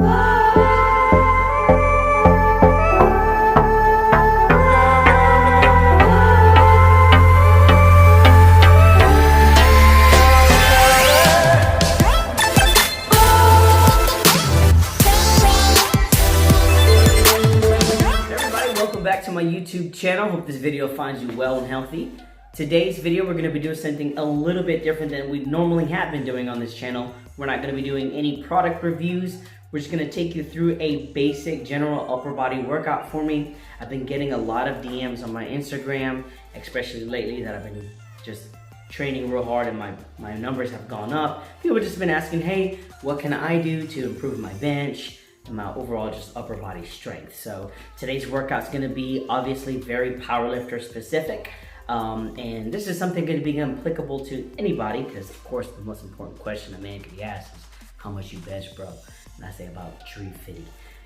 Back to my YouTube channel. Hope this video finds you well and healthy. Today's video we're going to be doing something a little bit different than we normally have been doing on this channel. We're not going to be doing any product reviews. We're just going to take you through a basic general upper body workout for me. I've been getting a lot of DMs on my Instagram, especially lately, that I've been just training real hard and my numbers have gone up. People have just been asking, hey, what can I do to improve my bench and my overall just upper body strength? So today's workout's gonna be obviously very powerlifter specific. And this is something gonna be applicable to anybody, because of course the most important question a man can be asked is, how much you bench, bro? And I say about 350.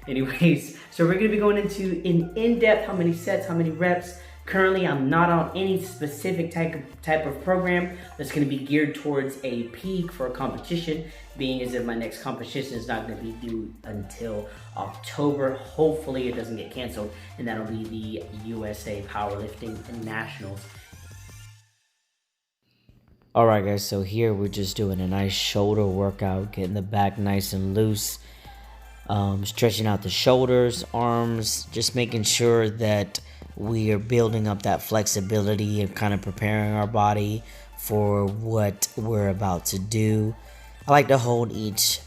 Anyways, so we're gonna be going into in-depth how many sets, how many reps. Currently, I'm not on any specific type of program that's gonna be geared towards a peak for a competition, being as if my next competition is not gonna be due until October. Hopefully it doesn't get canceled, and that'll be the USA Powerlifting Nationals. All right, guys, so here we're just doing a nice shoulder workout, getting the back nice and loose, stretching out the shoulders, arms, just making sure that we are building up that flexibility and kind of preparing our body for what we're about to do. I like to hold each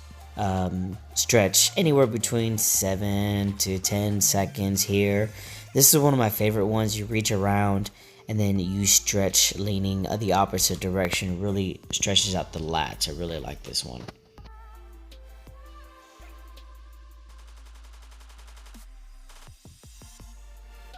stretch anywhere between 7 to 10 seconds here. This is one of my favorite ones. You reach around and then you stretch leaning the opposite direction. Really stretches out the lats. I really like this one.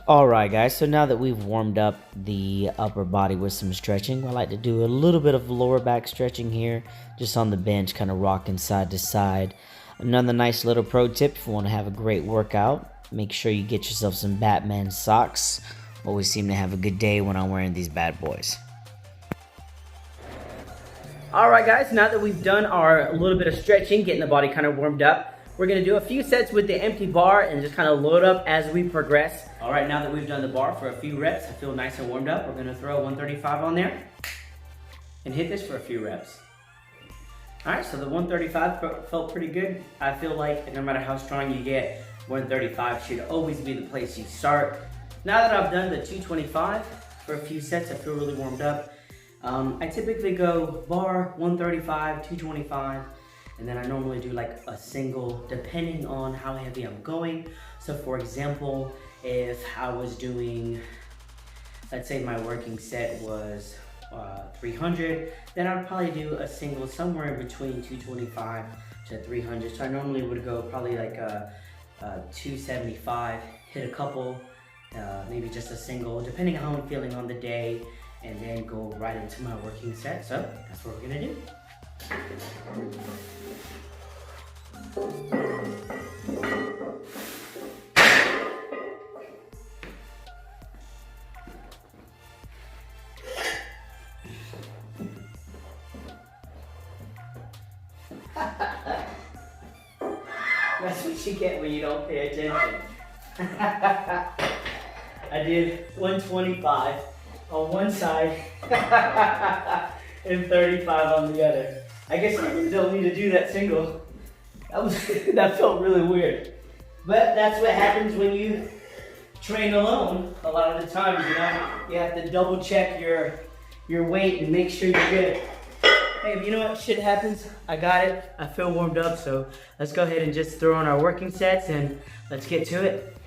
Alright guys, so now that we've warmed up the upper body with some stretching, I like to do a little bit of lower back stretching here, just on the bench, kind of rocking side to side. Another nice little pro tip, if you want to have a great workout, make sure you get yourself some Batman socks. Always seem to have a good day when I'm wearing these bad boys. Alright guys, now that we've done our little bit of stretching, getting the body kind of warmed up, we're gonna do a few sets with the empty bar and just kind of load up as we progress. All right, now that we've done the bar for a few reps, I feel nice and warmed up. We're gonna throw 135 on there and hit this for a few reps. All right, so the 135 felt pretty good. I feel like no matter how strong you get, 135 should always be the place you start. Now that I've done the 225 for a few sets, I feel really warmed up. I typically go bar, 135, 225, and then I normally do like a single depending on how heavy I'm going. So for example, if I was doing, let's say my working set was 300, then I'd probably do a single somewhere in between 225 to 300. So I normally would go probably like 275, hit a couple, maybe just a single, depending on how I'm feeling on the day, and then go right into my working set. So that's what we're gonna do. That's what you get when you don't pay attention. I did 125 on one side and 35 on the other. I guess I really don't need to do that single. That felt really weird. But that's what happens when you train alone. A lot of the times, you know, you have to double check your weight and make sure you're good. Hey, you know what? Shit happens. I got it. I feel warmed up, so let's go ahead and just throw on our working sets and let's get to it.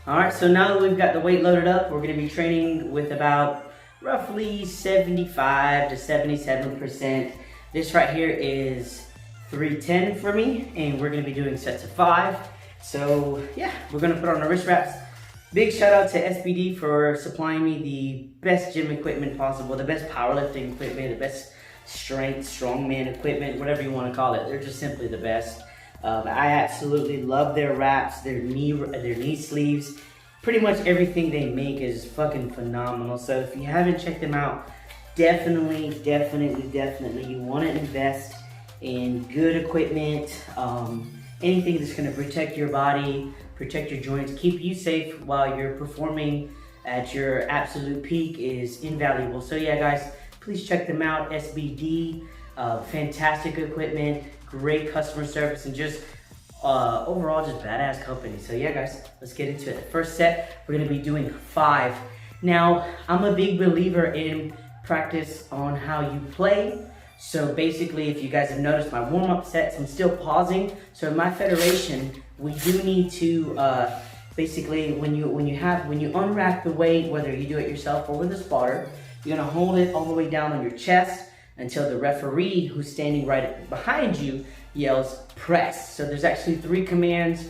All right, so now that we've got the weight loaded up, we're gonna be training with about roughly 75 to 77%. This right here is 310 for me, and we're gonna be doing sets of 5. So yeah, we're gonna put on our wrist wraps. Big shout out to SBD for supplying me the best gym equipment possible, the best powerlifting equipment, the best strength, strongman equipment, whatever you wanna call it. They're just simply the best. I absolutely love their wraps, their knee sleeves. Pretty much everything they make is fucking phenomenal. So if you haven't checked them out, definitely you want to invest in good equipment. anything that's going to protect your body, protect your joints, keep you safe while you're performing at your absolute peak is invaluable. So yeah, guys, please check them out. SBD, fantastic equipment, great customer service, and just overall just badass company. So yeah, guys, let's get into it. The first set, we're gonna be doing 5. Now, I'm a big believer in practice on how you play. So basically, if you guys have noticed my warm-up sets, I'm still pausing. So in my federation, we do need to basically when you unrack the weight, whether you do it yourself or with a spotter, you're gonna hold it all the way down on your chest until the referee, who's standing right behind you, yells press. So there's actually 3 commands.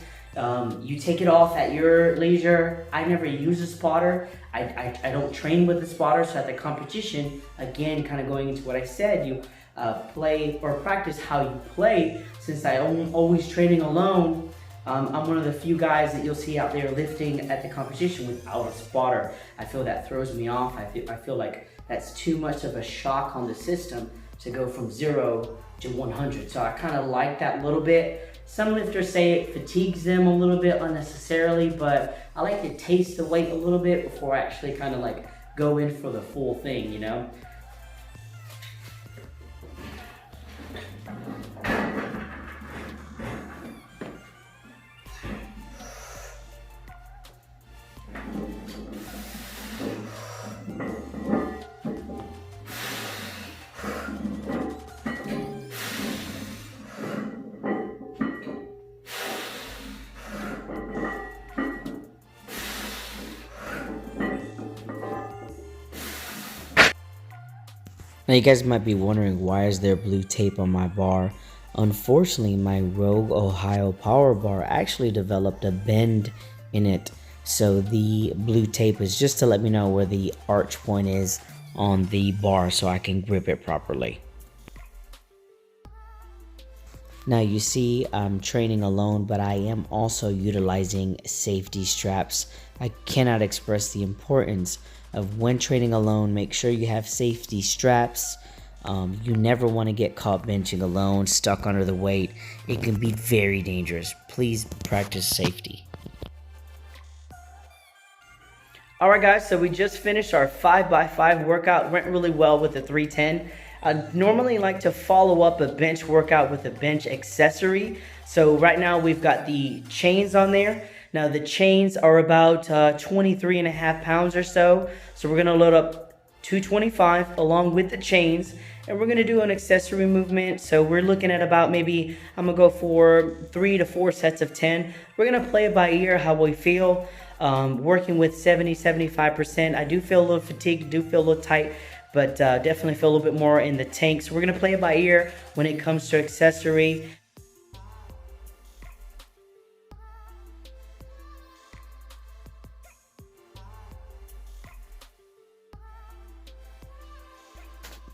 You take it off at your leisure. I never use a spotter. I don't train with a spotter, so at the competition, again, kind of going into what I said, you play or practice how you play. Since I'm always training alone, I'm one of the few guys that you'll see out there lifting at the competition without a spotter. I feel that throws me off. I feel like that's too much of a shock on the system to go from 0 to 100. So I kind of like that little bit. Some lifters say it fatigues them a little bit unnecessarily, but I like to taste the weight a little bit before I actually kind of like go in for the full thing, you know? Now you guys might be wondering, why is there blue tape on my bar? Unfortunately, my Rogue Ohio power bar actually developed a bend in it. So the blue tape is just to let me know where the arch point is on the bar so I can grip it properly. Now you see I'm training alone, but I am also utilizing safety straps. I cannot express the importance of when training alone, make sure you have safety straps. You never want to get caught benching alone, stuck under the weight. It can be very dangerous. Please practice safety. All right, guys, so we just finished our 5x5 workout. Went really well with the 310. I normally like to follow up a bench workout with a bench accessory. So right now we've got the chains on there. Now the chains are about 23.5 pounds or so. So we're gonna load up 225 along with the chains, and we're gonna do an accessory movement. So we're looking at about maybe, I'm gonna go for 3 to 4 sets of 10. We're gonna play it by ear, how we feel. Working with 70-75%. I do feel a little fatigued, do feel a little tight, but definitely feel a little bit more in the tank. So we're gonna play it by ear when it comes to accessory.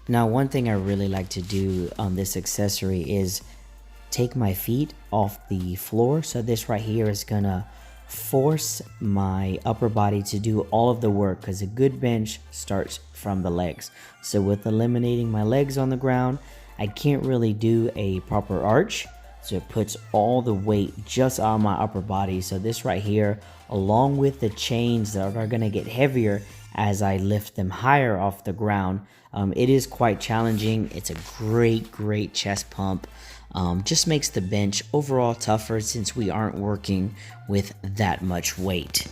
Now, one thing I really like to do on this accessory is take my feet off the floor. So this right here is gonna force my upper body to do all of the work, because a good bench starts from the legs. So with eliminating my legs on the ground, I can't really do a proper arch. So it puts all the weight just on my upper body. So this right here, along with the chains that are gonna get heavier as I lift them higher off the ground, it is quite challenging. It's a great chest pump. Just makes the bench overall tougher since we aren't working with that much weight.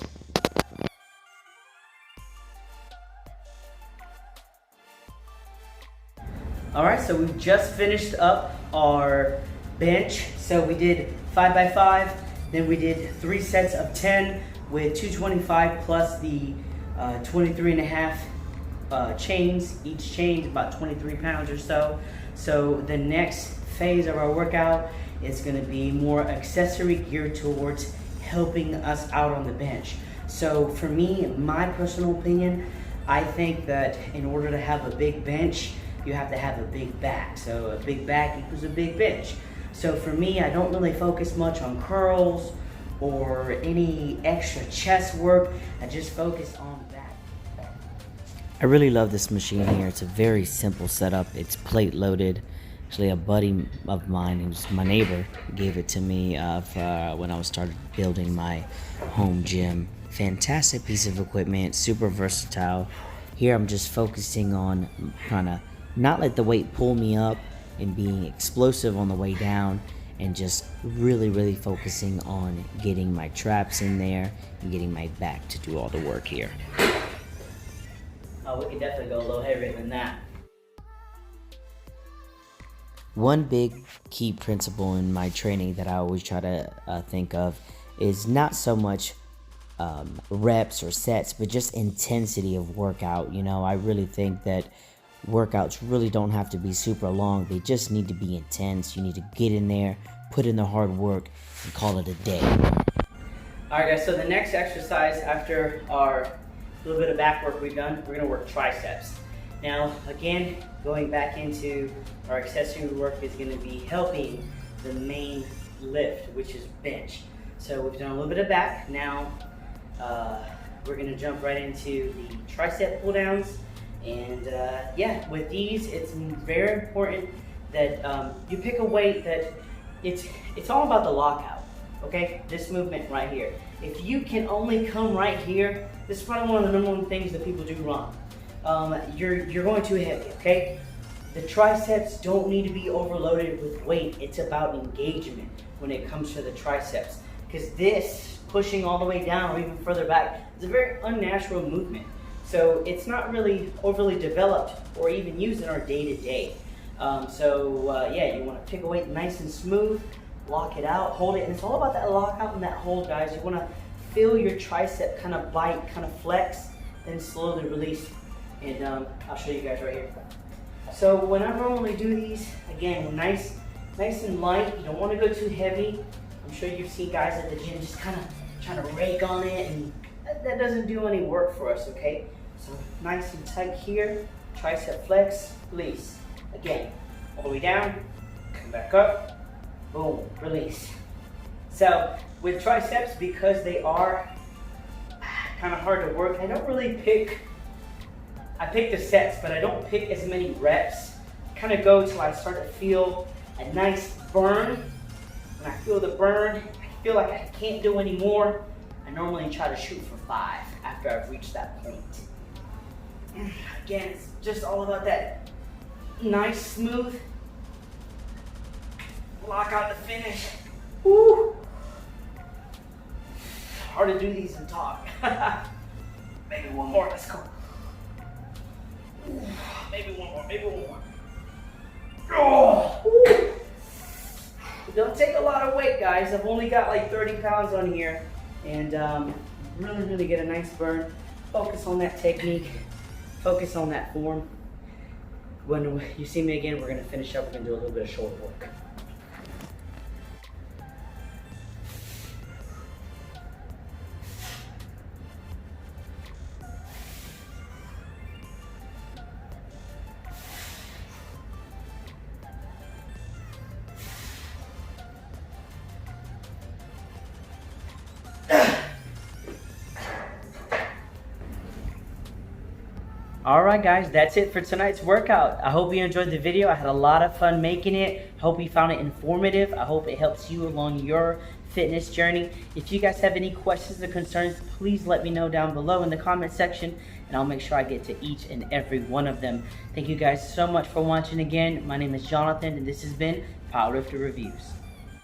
All right, so we've just finished up our bench. So we did 5x5, then we did 3 sets of 10 with 225 plus the 23.5 chains. Each chain is about 23 pounds or so. So the next phase of our workout is going to be more accessory geared towards helping us out on the bench. So for me, my personal opinion, I think that in order to have a big bench, you have to have a big back. So a big back equals a big bench. So for me, I don't really focus much on curls or any extra chest work. I just focus on back. I really love this machine here. It's a very simple setup. It's plate loaded. Actually, a buddy of mine, who's my neighbor, gave it to me when I was started building my home gym. Fantastic piece of equipment, super versatile. Here I'm just focusing on trying to not let the weight pull me up and being explosive on the way down, and just really focusing on getting my traps in there and getting my back to do all the work here. Oh, we can definitely go a little heavier than that. One big key principle in my training that I always try to think of is not so much reps or sets, but just intensity of workout. You know, I really think that workouts really don't have to be super long. They just need to be intense. You need to get in there, put in the hard work, and call it a day. Alright guys, so the next exercise after our little bit of back work we've done, we're going to work triceps. Now, again, going back into our accessory work is going to be helping the main lift, which is bench. So we've done a little bit of back. Now, we're going to jump right into the tricep pull downs. And yeah, with these, it's very important that you pick a weight that it's all about the lockout. Okay, this movement right here. If you can only come right here, this is probably one of the number one things that people do wrong. You're going too heavy, okay? The triceps don't need to be overloaded with weight. It's about engagement when it comes to the triceps. Because this, pushing all the way down or even further back, is a very unnatural movement. So it's not really overly developed or even used in our day-to-day. Yeah, you want to pick a weight nice and smooth, lock it out, hold it, and it's all about that lockout and that hold, guys. You want to feel your tricep kind of bite, kind of flex, then slowly release. And I'll show you guys right here. So when I normally do these, again, nice and light. You don't want to go too heavy. I'm sure you've seen guys at the gym just kind of trying to rake on it, and that doesn't do any work for us, okay? So nice and tight here, tricep flex, release. Again, all the way down, come back up, boom, release. So with triceps, because they are kind of hard to work, I don't really pick, I pick the sets, but I don't pick as many reps. Kind of go till I start to feel a nice burn. When I feel the burn, I feel like I can't do any more. I normally try to shoot for 5 after I've reached that point. Again, it's just all about that nice, smooth, lock out the finish. Woo! Hard to do these and talk. Maybe one more, let's go. Maybe one more. Oh! It don't take a lot of weight, guys. I've only got like 30 pounds on here. And really get a nice burn. Focus on that technique. Focus on that form. When you see me again, we're going to finish up. We're going to do a little bit of shoulder work. Alright guys, that's it for tonight's workout. I hope you enjoyed the video. I had a lot of fun making it. I hope you found it informative. I hope it helps you along your fitness journey. If you guys have any questions or concerns, please let me know down below in the comment section, and I'll make sure I get to each and every one of them. Thank you guys so much for watching again. My name is Jonathan, and this has been Powerlifter Reviews.